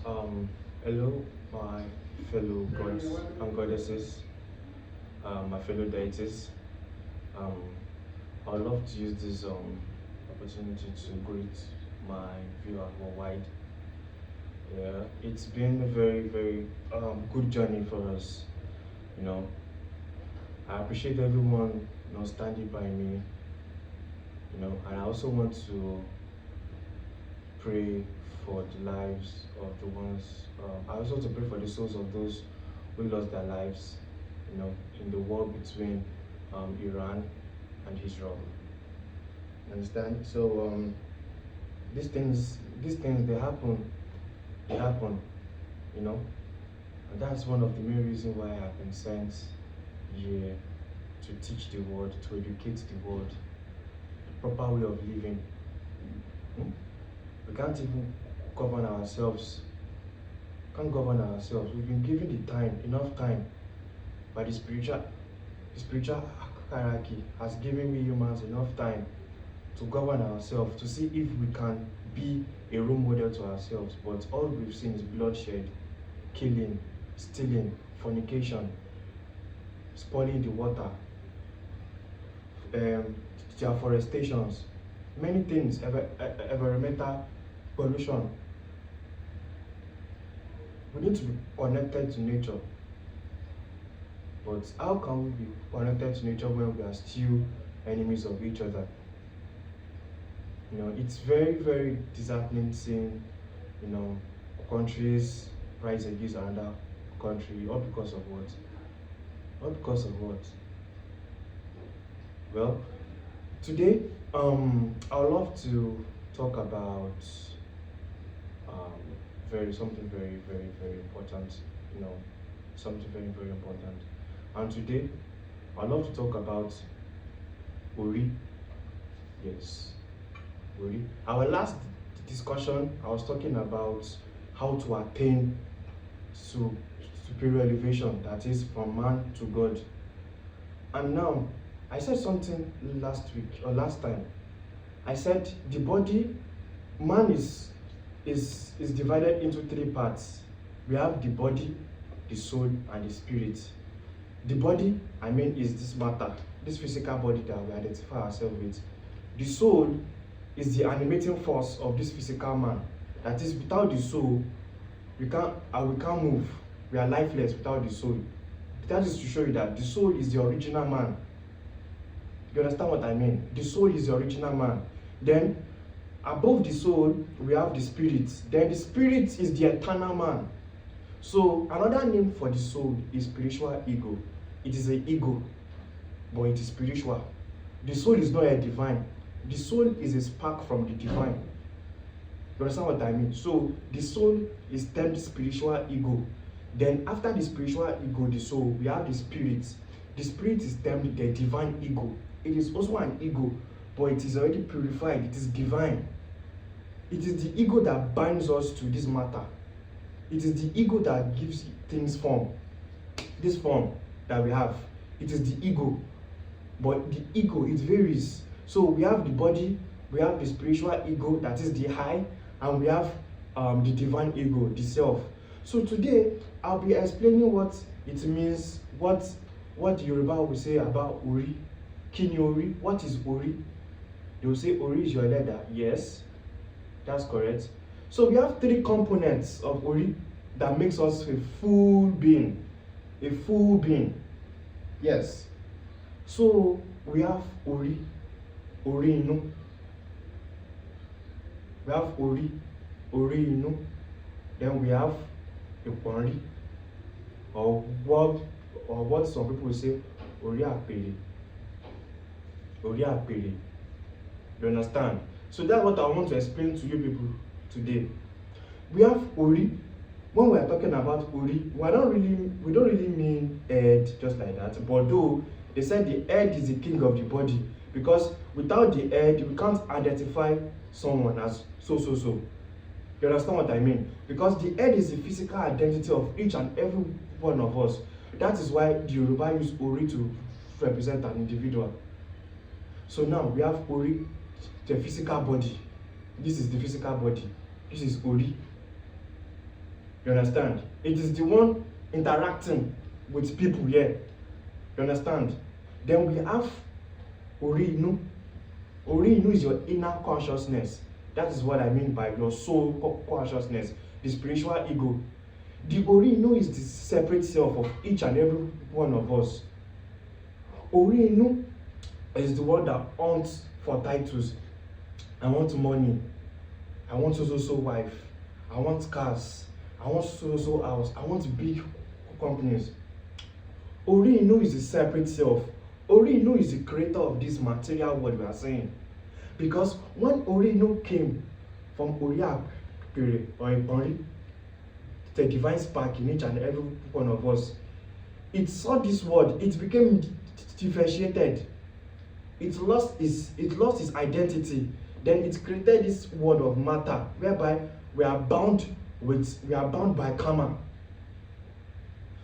Hello, my fellow gods and goddesses, my fellow deities. Um, I would love to use this opportunity to greet my viewer worldwide. Yeah, it's been a very good journey for us. You know, I appreciate everyone standing by me. And I also want to pray for the lives of the ones. I also want to pray for the souls of those who lost their lives, in the war between Iran and Israel. Understand? So these things they happen, and that's one of the main reasons why I've been sent here to teach the world, to educate the world, the proper way of living. We can't even govern ourselves. Can't govern ourselves. We've been given enough time by the spiritual hierarchy has given we humans enough time to govern ourselves, to see if we can be a role model to ourselves. But all we've seen is bloodshed, killing, stealing, fornication, spoiling the water, deforestations, many things, environmental pollution. We need to be connected to nature. But how can we be connected to nature when we are still enemies of each other? It's very disheartening seeing, countries rise against another country, all because of what? All because of what? Well, today, I would love to talk about something very important. Something very important. And today, I'd love to talk about Ori. Yes, Ori. Our last discussion, I was talking about how to attain to superior elevation, that is from man to God. And now, I said something last week or last time. I said the body, man is divided into three parts. We have the body, the soul, and the spirit. The body, is this matter, this physical body that we identify ourselves with. The soul is the animating force of this physical man. That is, without the soul, we can't move. We are lifeless without the soul. That is to show you that the soul is the original man. You understand what I mean? The soul is the original man. Then, above the soul, we have the spirit. Then the spirit is the eternal man. So, another name for the soul is spiritual ego. It is an ego, but it is spiritual. The soul is not a divine. The soul is a spark from the divine. You understand what I mean? So, the soul is termed spiritual ego. Then, after the spiritual ego, the soul, we have the spirit. The spirit is termed the divine ego. It is also an ego, but it is already purified. It is divine. It is the ego that binds us to this matter. It is the ego that gives things form. This form that we have. It is the ego. But the ego, it varies. So we have the body, we have the spiritual ego, that is the high, and we have the divine ego, the self. So today, I'll be explaining what it means, what the Yoruba will say about Ori. Kini Ori? What is Ori? They will say Ori is your leader. Yes, that's correct. So we have three components of Ori that makes us a full being. A full being. Yes. So we have Ori Inu. We have Ori Inu. Then we have Iponri. Or what some people will say, Ori Apere. Ori Apere. You understand? So that's what I want to explain to you people today. We have Ori. When we are talking about Ori, we don't really mean head just like that. But though they said the head is the king of the body, because without the head, we can't identify someone as so. You understand what I mean? Because the head is the physical identity of each and every one of us. That is why the Yoruba use Ori to represent an individual. So now we have Ori, the physical body. This is the physical body. This is Ori. You understand? It is the one interacting with people here. You understand? Then we have Ori Inu. Ori Inu is your inner consciousness. That is what I mean by your soul consciousness, the spiritual ego. The Ori Inu is the separate self of each and every one of us. Ori Inu is the one that hunts for titles. I want money. I want so wife. I want cars. I want so house. I want big companies. Ori Inu is the separate self. Ori Inu is the creator of this material world we are saying. Because when Ori Inu came from Ori Apere or Iponri, the divine spark in each and every one of us, it saw this world, it became differentiated. It lost its identity. Then it created this world of matter, whereby we are bound by karma.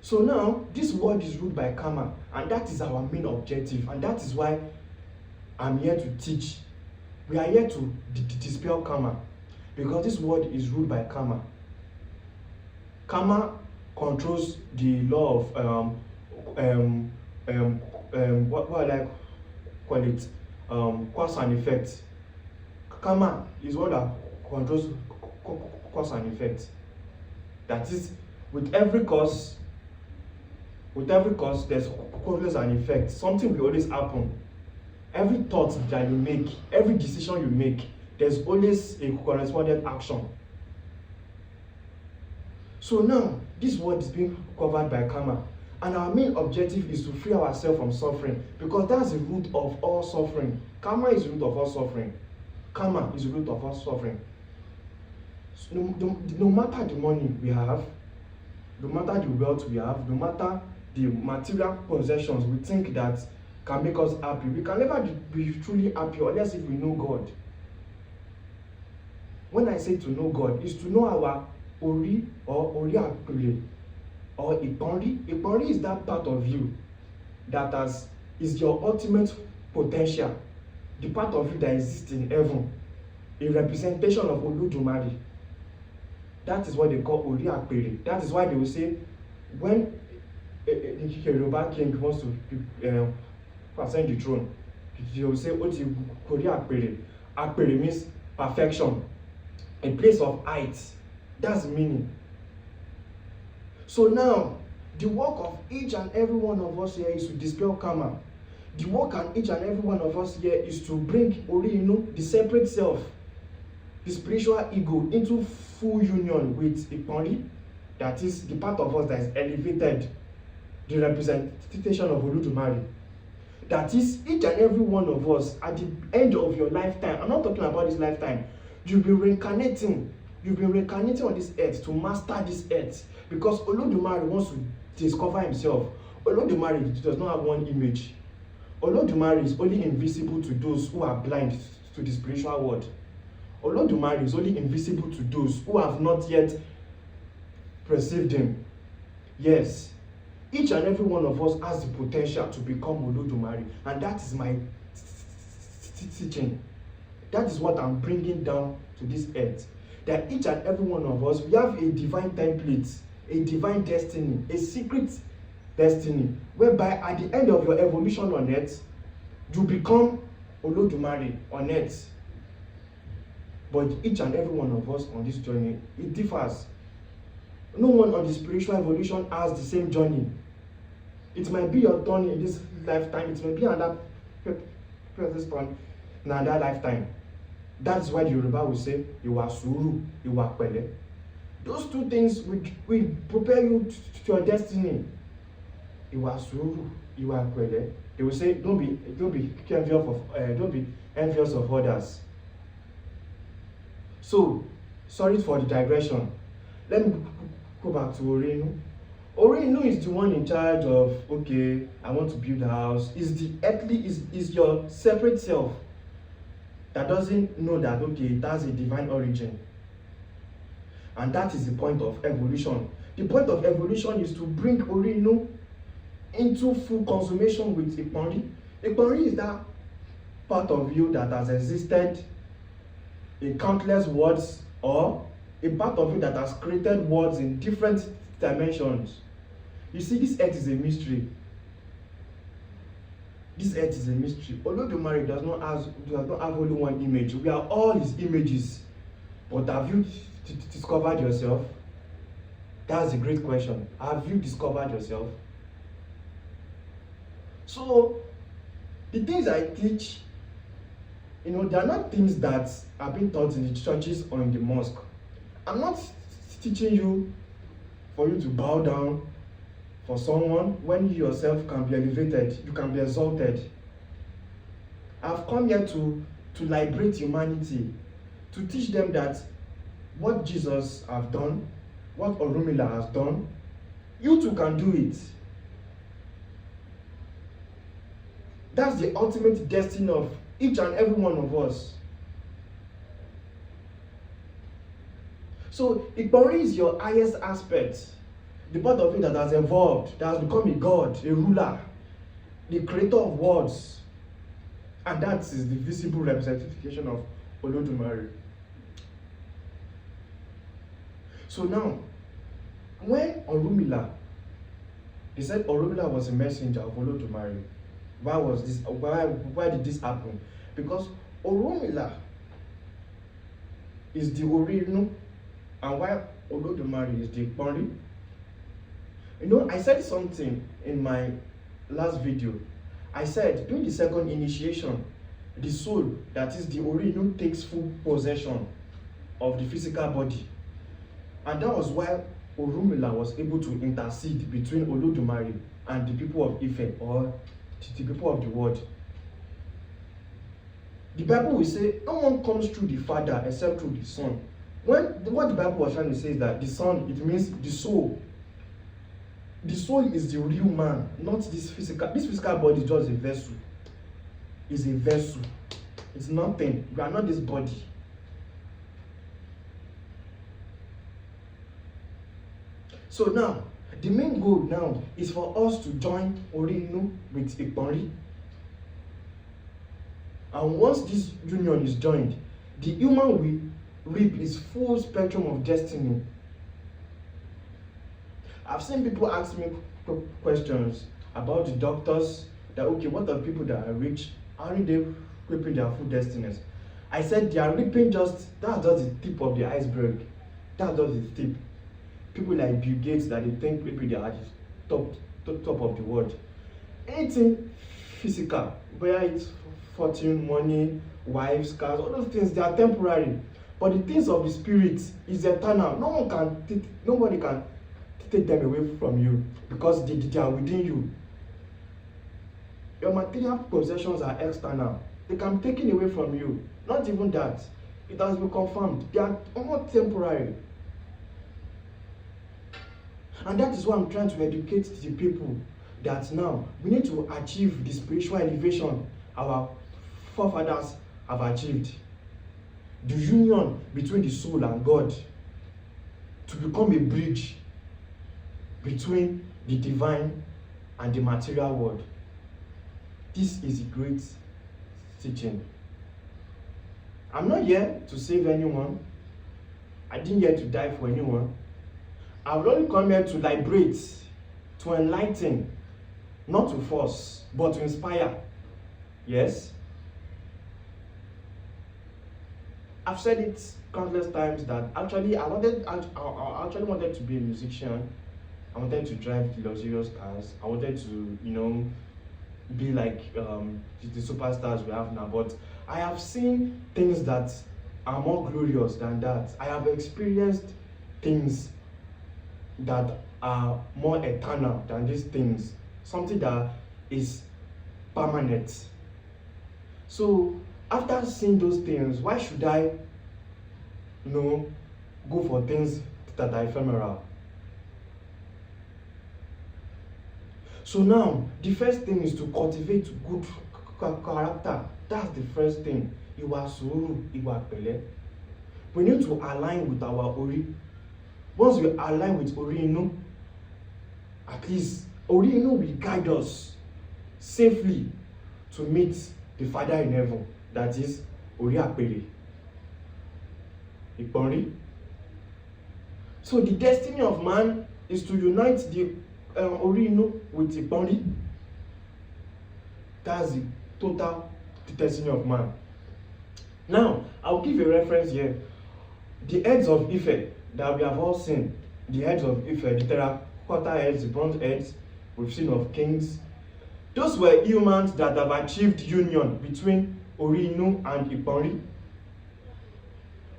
So now this world is ruled by karma, and that is our main objective, and that is why I'm here to teach. We are here to dispel karma, because this world is ruled by karma. Karma controls the law of what I call it, cause and effect. Karma is what that controls cause and effect. That is, with every cause, there's cause and effect. Something will always happen. Every thought that you make, every decision you make, there's always a corresponding action. So now, this world is being covered by karma. And our main objective is to free ourselves from suffering, because that's the root of all suffering. Karma is the root of all suffering. Karma is the root of all suffering. So no matter the money we have, no matter the wealth we have, no matter the material possessions we think that can make us happy, we can never be truly happy unless if we know God. When I say to know God, is to know our Ori or Ori Apere or Iponri. Iponri is that part of you that is your ultimate potential, the part of you that exists in heaven, a representation of Olódùmarè. That is what they call Ori Apere. That is why they will say, when the Yoruba king wants to ascend the throne, they will say, Oti Ori Apere. Apere means perfection, a place of height. That's the meaning. So now, the work of each and every one of us here is to dispel karma. The work of each and every one of us here is to bring Ori Inu, the separate self, the spiritual ego, into full union with Iponri, that is the part of us that is elevated, the representation of Olódùmarè. That is, each and every one of us, at the end of your lifetime, I'm not talking about this lifetime, you'll be reincarnating. You've been reincarnating on this earth to master this earth, because Olódùmarè wants to discover himself. Olódùmarè does not have one image. Olódùmarè is only invisible to those who are blind to the spiritual world. Olódùmarè is only invisible to those who have not yet perceived him. Yes, each and every one of us has the potential to become Olódùmarè, and that is my teaching. That is what I'm bringing down to this earth. That each and every one of us, we have a divine template, a divine destiny, a secret destiny, whereby at the end of your evolution on earth, you become Olódùmarè on earth. But each and every one of us on this journey, it differs. No one on the spiritual evolution has the same journey. It might be your turn in this lifetime, it may be another person's turn in another lifetime. That's why the Yoruba will say, Ìwà sùúrù, ìwà pẹ̀lẹ́. Those two things will prepare you to your destiny. Ìwà sùúrù, ìwà pẹ̀lẹ́. They will say, don't be envious of others. So, sorry for the digression. Let me go back to Ori Inu. Ori Inu is the one in charge of, okay, I want to build a house. Is your separate self that doesn't know that, okay, it has a divine origin. And that is the point of evolution. The point of evolution is to bring Ori Inu into full consummation with Iponri. Iponri is that part of you that has existed in countless worlds or a part of it that has created worlds in different dimensions. You see, this earth is a mystery. This earth is a mystery. Olódùmarè does not have only one image. We are all his images. But have you discovered yourself? That's a great question. Have you discovered yourself? So, the things I teach, they are not things that are being taught in the churches or in the mosque. I'm not teaching you for you to bow down for someone when you yourself can be elevated, you can be exalted. I've come here to liberate humanity, to teach them that what Jesus has done, what Orunmila has done, you too can do it. That's the ultimate destiny of each and every one of us. So, Iponri is your highest aspect. The part of it that has evolved, that has become a god, a ruler, the creator of worlds. And that is the visible representation of Olódùmarè. So now, when Orunmila, they said Orunmila was a messenger of Olódùmarè. Why did this happen? Because Orunmila is the Ori Inu, and why Olódùmarè is the Iponri. I said something in my last video. I said during the second initiation, the soul, that is the Ori Inu, takes full possession of the physical body. And that was why Orunmila was able to intercede between Olódùmarè and the people of Ife, or the people of the world. The Bible will say no one comes through the Father except through the Son. What the Bible was trying to say is that the Son, it means the soul. The soul is the real man, not this physical. This physical body is just a vessel. It's a vessel. It's nothing. You are not this body. So now, the main goal now is for us to join Ori Inu with Iponri. And once this union is joined, the human will reap its full spectrum of destiny. I've seen people ask me questions about the doctors, that okay, what are people that are rich? How are they reaping their full destinies? I said they are reaping that's just the tip of the iceberg. That's just the tip. People like Bill Gates that they think maybe they are the top of the world. Anything physical, whether it's fortune, money, wives, cars, all those things, they are temporary. But the things of the spirit is eternal. Nobody can take them away from you because they are within you. Your material possessions are external. They can be taken away from you. Not even that. It has been confirmed. They are all temporary. And that is why I'm trying to educate the people that now we need to achieve the spiritual elevation our forefathers have achieved. The union between the soul and God, to become a bridge between the divine and the material world. This is a great teaching. I'm not here to save anyone. I didn't here to die for anyone. I've only come here to liberate, to enlighten, not to force, but to inspire. Yes? I've said it countless times that actually I actually wanted to be a musician. I wanted to drive the luxurious cars. I wanted to, be like the superstars we have now. But I have seen things that are more glorious than that. I have experienced things that are more eternal than these things. Something that is permanent. So after seeing those things, why should I go for things that are ephemeral? So now, the first thing is to cultivate good character. That's the first thing. Ìwà sùúrù, ìwà pẹ̀lẹ́. We need to align with our Ori. Once we align with Ori Inu, at least Ori Inu will guide us safely to meet the Father in heaven. That is Ori Apele, Iponri. So the destiny of man is to unite the Ori Inu with Iponri. That's the total destiny of man. Now, I'll give a reference here. The heads of Ife that we have all seen, the heads of Ife, the terracotta heads, the bronze heads, we've seen of kings. Those were humans that have achieved union between Ori Inu and Iponri.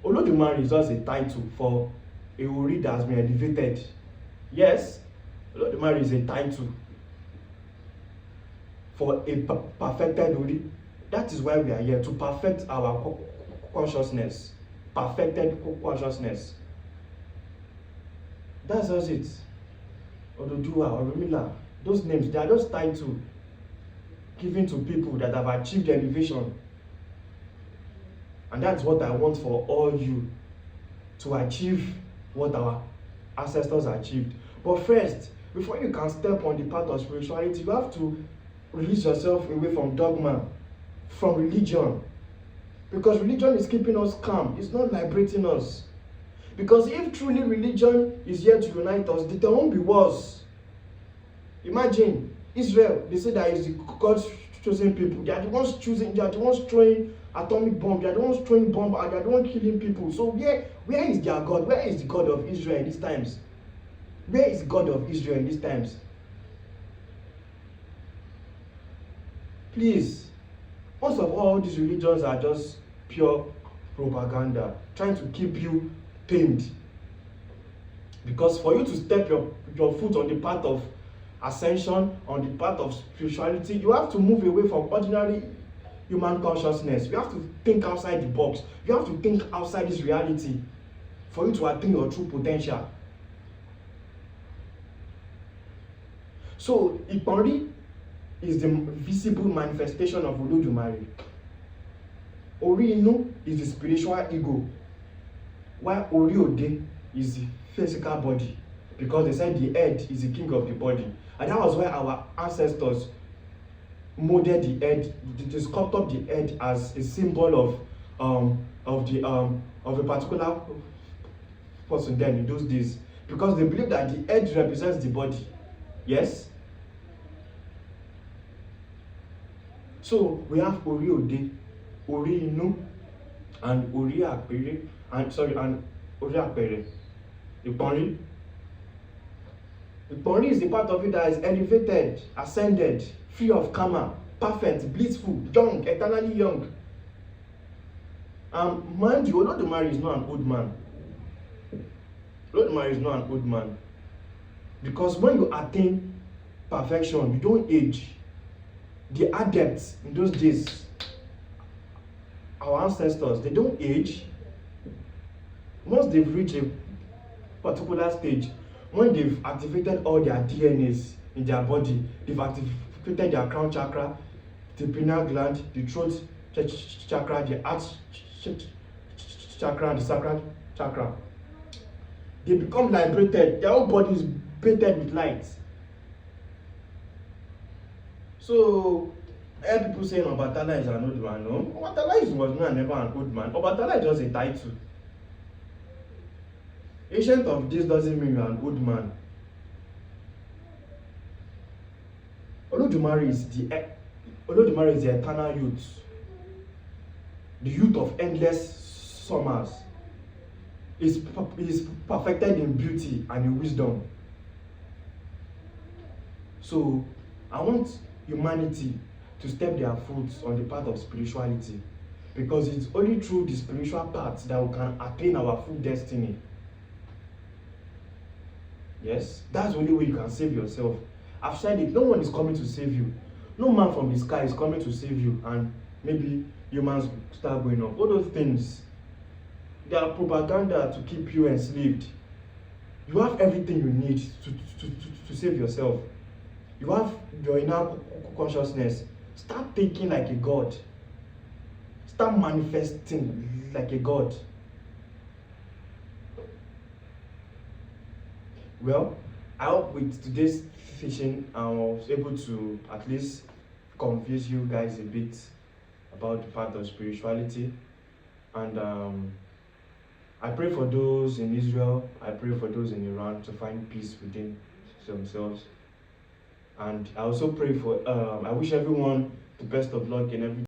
Olódùmarè is just a title for a Ori that has been elevated. Yes, Olódùmarè is a title for a perfected Ori. That is why we are here, to perfect our consciousness. Perfected consciousness. That's just it. Ododuwa, Oromila, those names, they are just titles given to people that have achieved elevation. And that's what I want for all you, to achieve what our ancestors achieved. But first, before you can step on the path of spirituality, you have to release yourself away from dogma, from religion. Because religion is keeping us calm, it's not liberating us. Because if truly religion is here to unite us, there won't be wars. Imagine Israel, they say that is the God's chosen people. They are the ones choosing, they are the ones throwing atomic bombs, they are the ones throwing bombs, and they are the ones killing people. So where is their God? Where is the God of Israel in these times? Where is the God of Israel in these times? Please, most of all these religions are just pure propaganda, trying to keep you pained. Because for you to step your foot on the path of ascension, on the path of spirituality, you have to move away from ordinary human consciousness. You have to think outside the box. You have to think outside this reality for you to attain your true potential. So Iponri is the visible manifestation of Olódùmarè. Ori Inu is the spiritual ego, while Ori Ode is the physical body, because they said the head is the king of the body. And that was why our ancestors molded the head, they sculpted the head as a symbol of a particular person then in those days, because they believe that the head represents the body. Yes. So we have Ori Ode, Ori Inu, and Ori Apere, and Ori Apere. Iponri. Iponri is the part of it that is elevated, ascended, free of karma, perfect, blissful, young, eternally young. Mind you, Olódùmarè is not an old man. Olódùmarè is not an old man. Because when you attain perfection, you don't age. The adepts in those days, our ancestors, they don't age. Once they've reached a particular stage, when they've activated all their DNAs in their body, they've activated their crown chakra, the pineal gland, the throat chakra, the heart chakra, and the sacral chakra. They become liberated. Their whole body is bathed with light. So, people saying Obatala is an old man. No, Obatala was not never an old man. Obatala is just a title. Ancient of this doesn't mean you're an old man. Olódùmarè is the eternal youth, the youth of endless summers. Is perfected in beauty and in wisdom. So I want humanity to step their foot on the path of spirituality, because it's only through the spiritual path that we can attain our full destiny. Yes, that's the only way you can save yourself. I've said it, no one is coming to save you. No man from the sky is coming to save you, and maybe humans start going up. All those things, they are propaganda to keep you enslaved. You have everything you need to save yourself. You have your inner consciousness. Start thinking like a god. Start manifesting like a god. Well, I hope with today's teaching I was able to at least convince you guys a bit about the path of spirituality, and I pray for those in Israel, I pray for those in Iran to find peace within themselves. And I also pray for, I wish everyone the best of luck in every